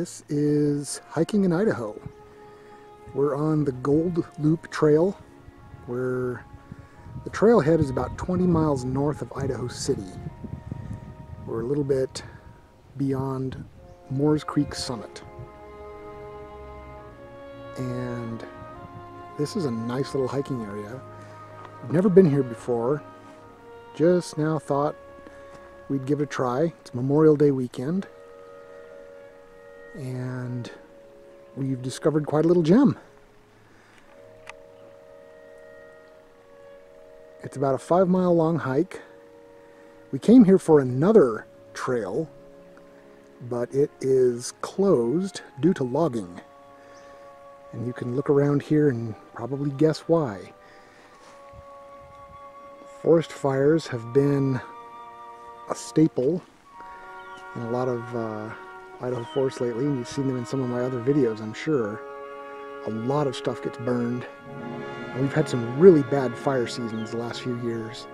This is hiking in Idaho. We're on the Gold Loop Trail, where the trailhead is about 20 miles north of Idaho City. We're a little bit beyond Moores Creek Summit. And this is a nice little hiking area. I've never been here before. Just now thought we'd give it a try. It's Memorial Day weekend. And we've discovered quite a little gem. It's about a 5-mile long hike. We came here for another trail, but it is closed due to logging. And you can look around here and probably guess why. Forest fires have been a staple in a lot of Idaho forests lately, and you've seen them in some of my other videos, I'm sure. A lot of stuff gets burned. And we've had some really bad fire seasons the last few years.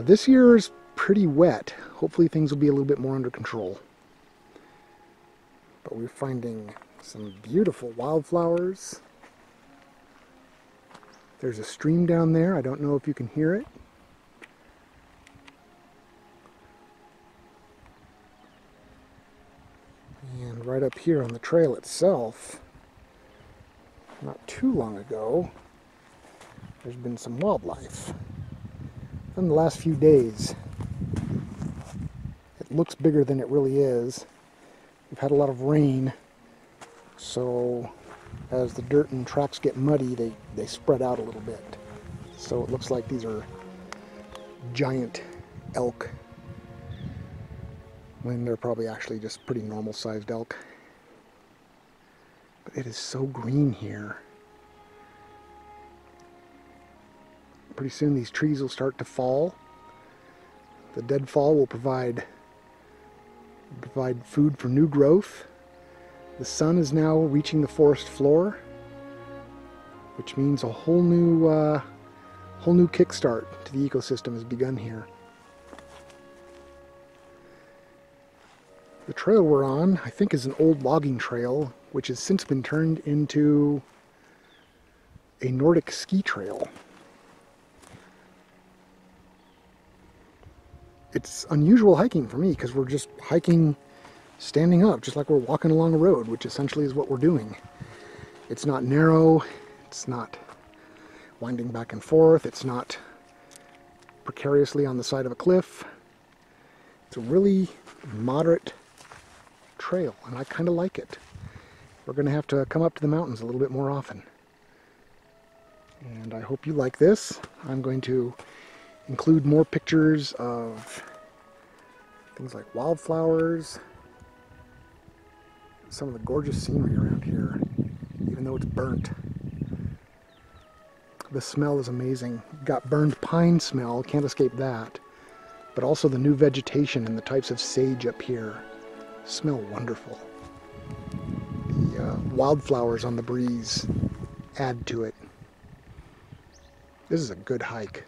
This year is pretty wet. Hopefully things will be a little bit more under control. But we're finding some beautiful wildflowers. There's a stream down there. I don't know if you can hear it. And right up here on the trail itself, not too long ago, there's been some wildlife. In the last few days, it looks bigger than it really is. We've had a lot of rain, so as the dirt and tracks get muddy, they spread out a little bit. So it looks like these are giant elk, when they're probably actually just pretty normal sized elk. But it is so green here. Pretty soon these trees will start to fall. The deadfall will provide food for new growth. The sun is now reaching the forest floor, which means a whole new kickstart to the ecosystem has begun here. The trail we're on, I think, is an old logging trail, which has since been turned into a Nordic ski trail. It's unusual hiking for me because we're just hiking standing up, just like we're walking along a road, which essentially is what we're doing. It's not narrow, it's not winding back and forth, it's not precariously on the side of a cliff. It's a really moderate trail, and I kind of like it. We're going to have to come up to the mountains a little bit more often. And I hope you like this. I'm going to include more pictures of things like wildflowers, some of the gorgeous scenery around here, even though it's burnt. The smell is amazing. Got burned pine smell, can't escape that. But also the new vegetation and the types of sage up here smell wonderful. The wildflowers on the breeze add to it. This is a good hike.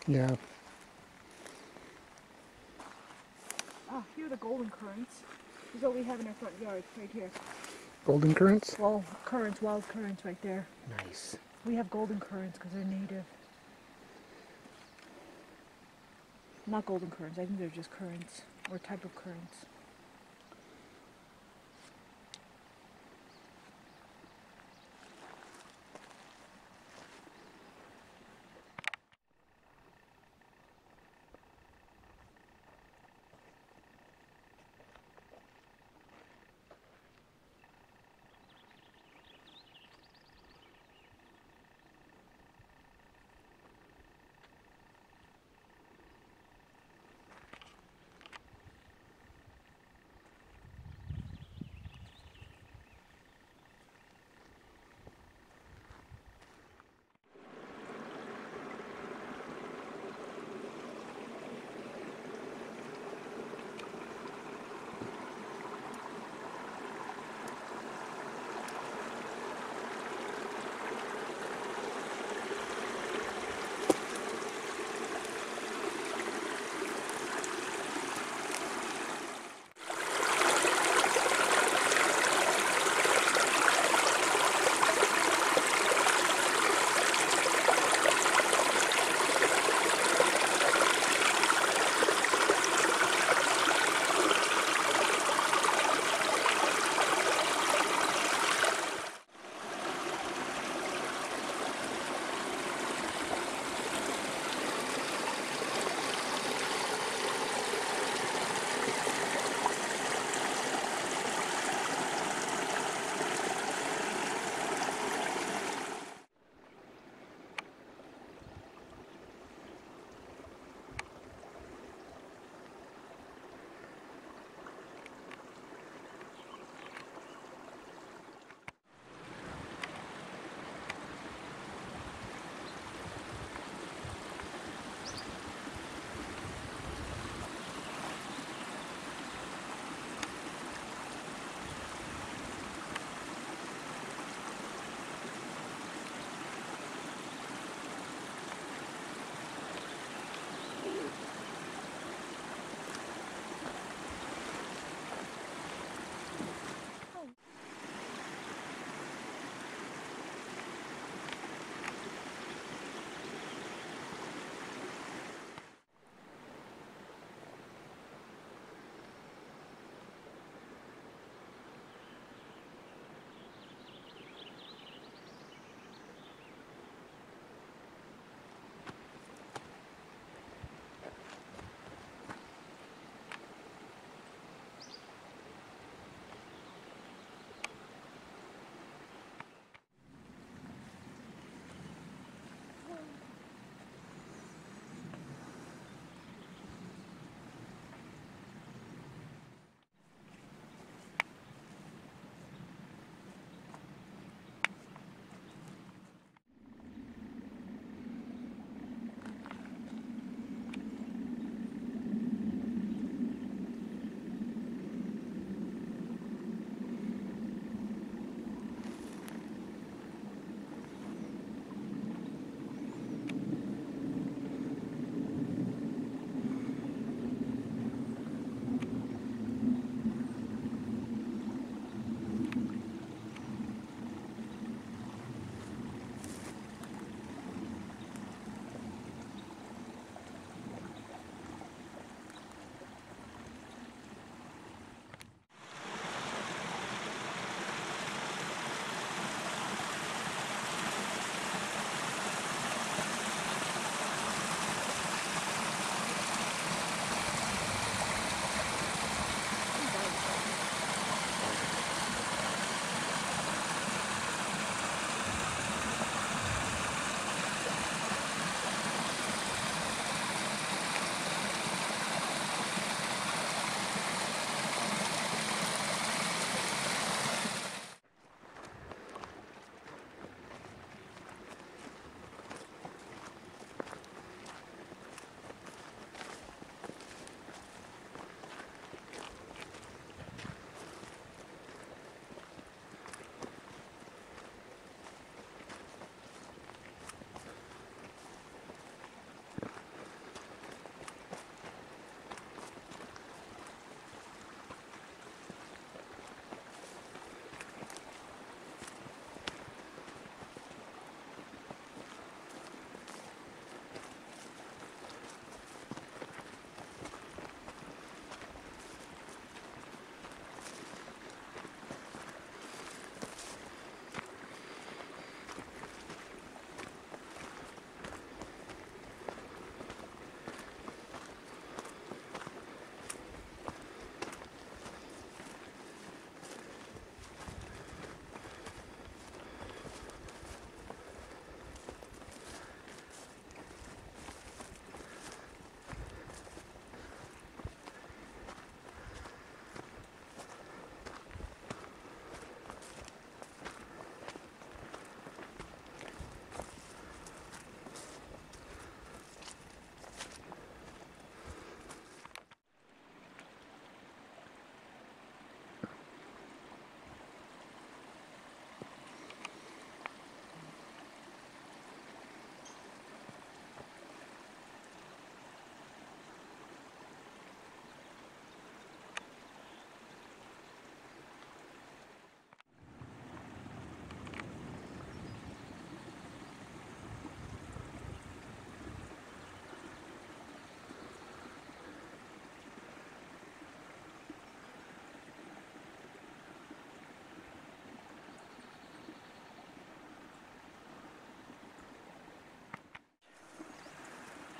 Yeah. Oh, here are the golden currants. This is what we have in our front yard, right here. Golden currants? Well, currants, wild currants right there. Nice. We have golden currants because they're native. Not golden currants, I think they're just currants, or type of currants.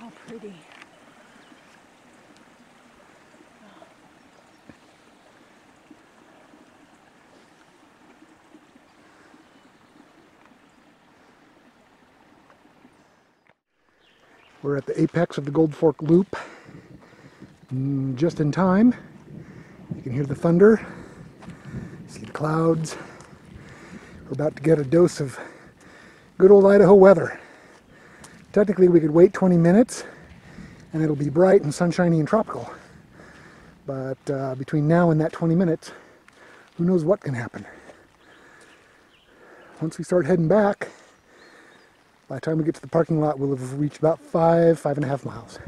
how pretty. We're at the apex of the Gold Fork Loop, just in time. You can hear the thunder, see the clouds. We're about to get a dose of good old Idaho weather. Technically we could wait 20 minutes and it'll be bright and sunshiny and tropical. But between now and that 20 minutes, who knows what can happen. Once we start heading back, by the time we get to the parking lot, we'll have reached about 5.5 miles.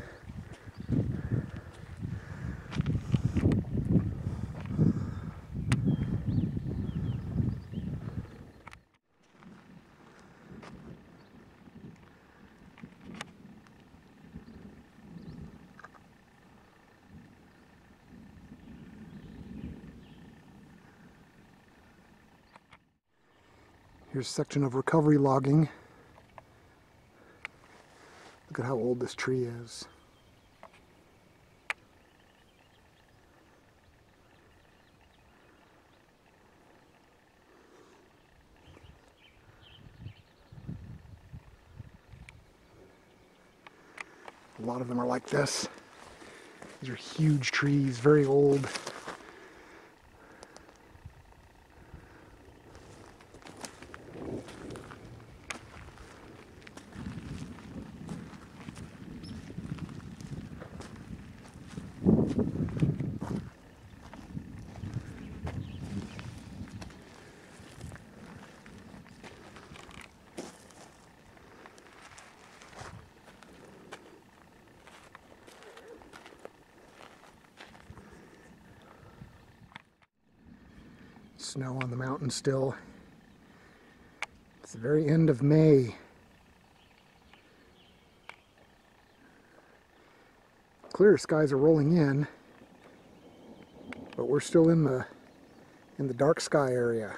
Here's a section of recovery logging. Look at how old this tree is. A lot of them are like this. These are huge trees, very old. Snow on the mountain still. It's the very end of May. Clear skies are rolling in, but we're still in the dark sky area.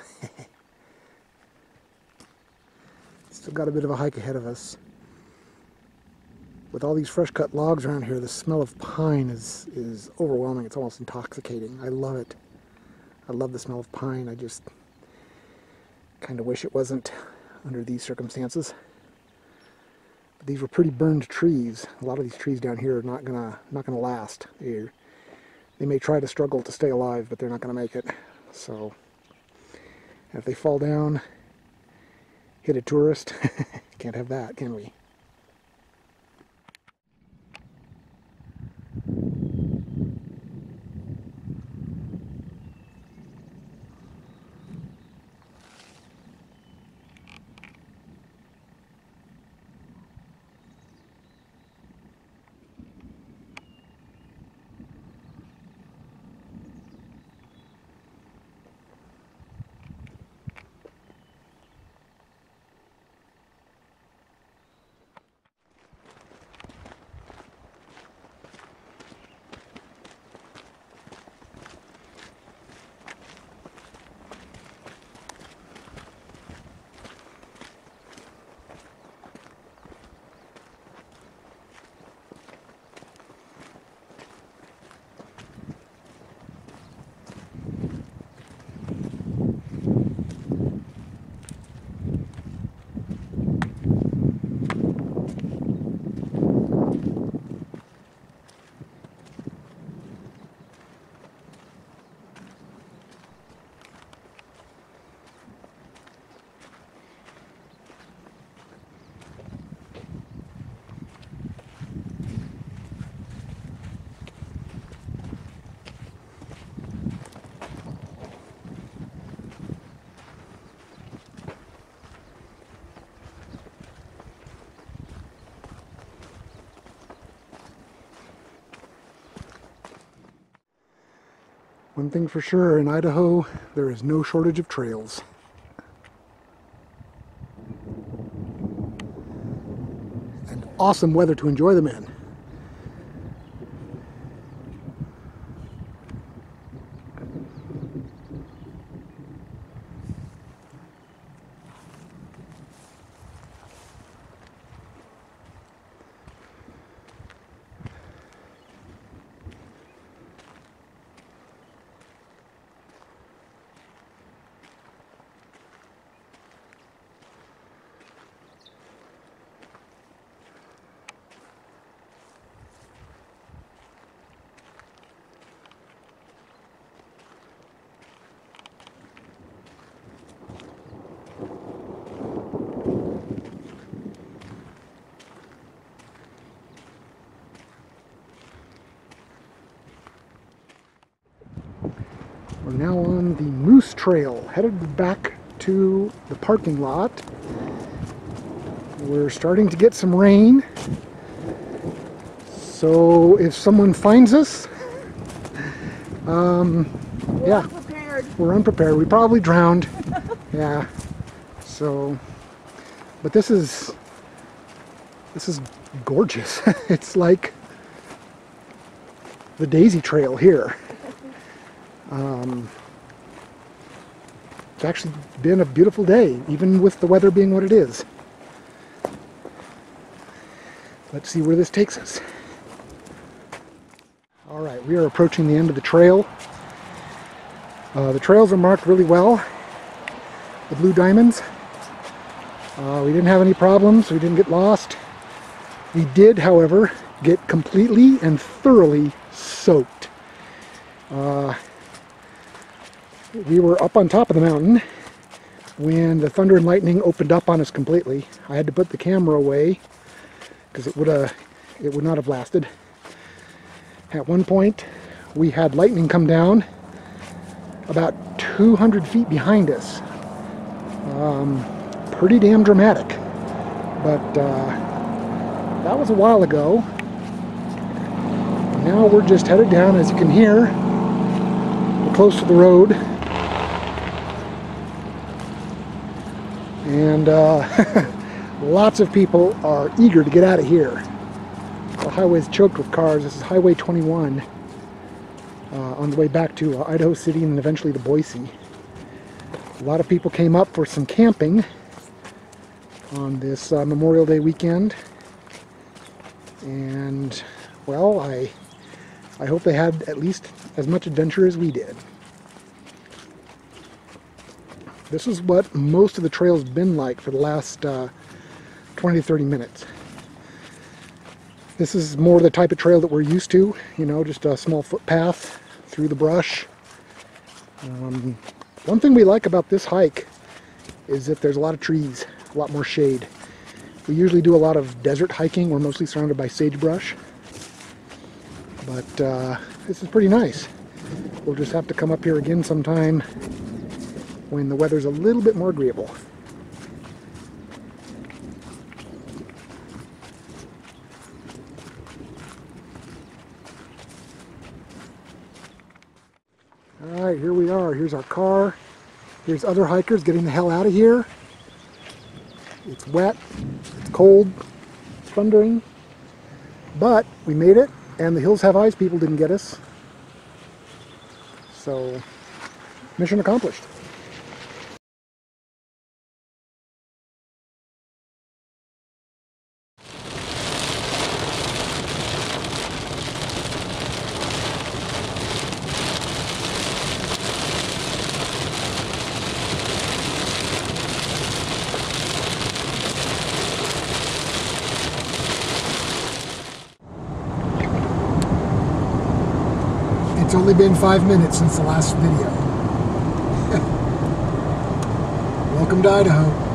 Still got a bit of a hike ahead of us. With all these fresh cut logs around here, the smell of pine is overwhelming. It's almost intoxicating. I love it. I love the smell of pine. I just kind of wish it wasn't under these circumstances. But these were pretty burned trees. A lot of these trees down here are not gonna last. They may try to struggle to stay alive, but they're not gonna make it. So if they fall down, hit a tourist, can't have that, can we? One thing for sure, in Idaho, there is no shortage of trails. And awesome weather to enjoy them in. We're now on the Moose Trail, headed back to the parking lot. We're starting to get some rain, so if someone finds us, yeah, we're unprepared. We probably drowned. Yeah. So, but this is gorgeous. It's like the Daisy Trail here. It's actually been a beautiful day, even with the weather being what it is. Let's see where this takes us. All right, we are approaching the end of the trail. The trails are marked really well. The blue diamonds. We didn't have any problems. We didn't get lost. We did, however, get completely and thoroughly soaked. We were up on top of the mountain when the thunder and lightning opened up on us completely. I had to put the camera away because it would not have lasted. At one point, we had lightning come down about 200 feet behind us. Pretty damn dramatic, but that was a while ago. Now we're just headed down, as you can hear. We're close to the road, and lots of people are eager to get out of here. The highway is choked with cars. This is Highway 21 on the way back to Idaho City and eventually to Boise. A lot of people came up for some camping on this Memorial Day weekend, and well, I hope they had at least as much adventure as we did. This is what most of the trail's been like for the last 20 to 30 minutes. This is more the type of trail that we're used to, you know, just a small footpath through the brush. One thing we like about this hike is that there's a lot of trees, a lot more shade. We usually do a lot of desert hiking. We're mostly surrounded by sagebrush. But this is pretty nice. We'll just have to come up here again sometime when the weather's a little bit more agreeable. Alright, here we are. Here's our car. Here's other hikers getting the hell out of here. It's wet, it's cold, it's thundering, but we made it, and the Hills Have Eyes people didn't get us. So, mission accomplished. It's only been 5 minutes since the last video. Welcome to Idaho.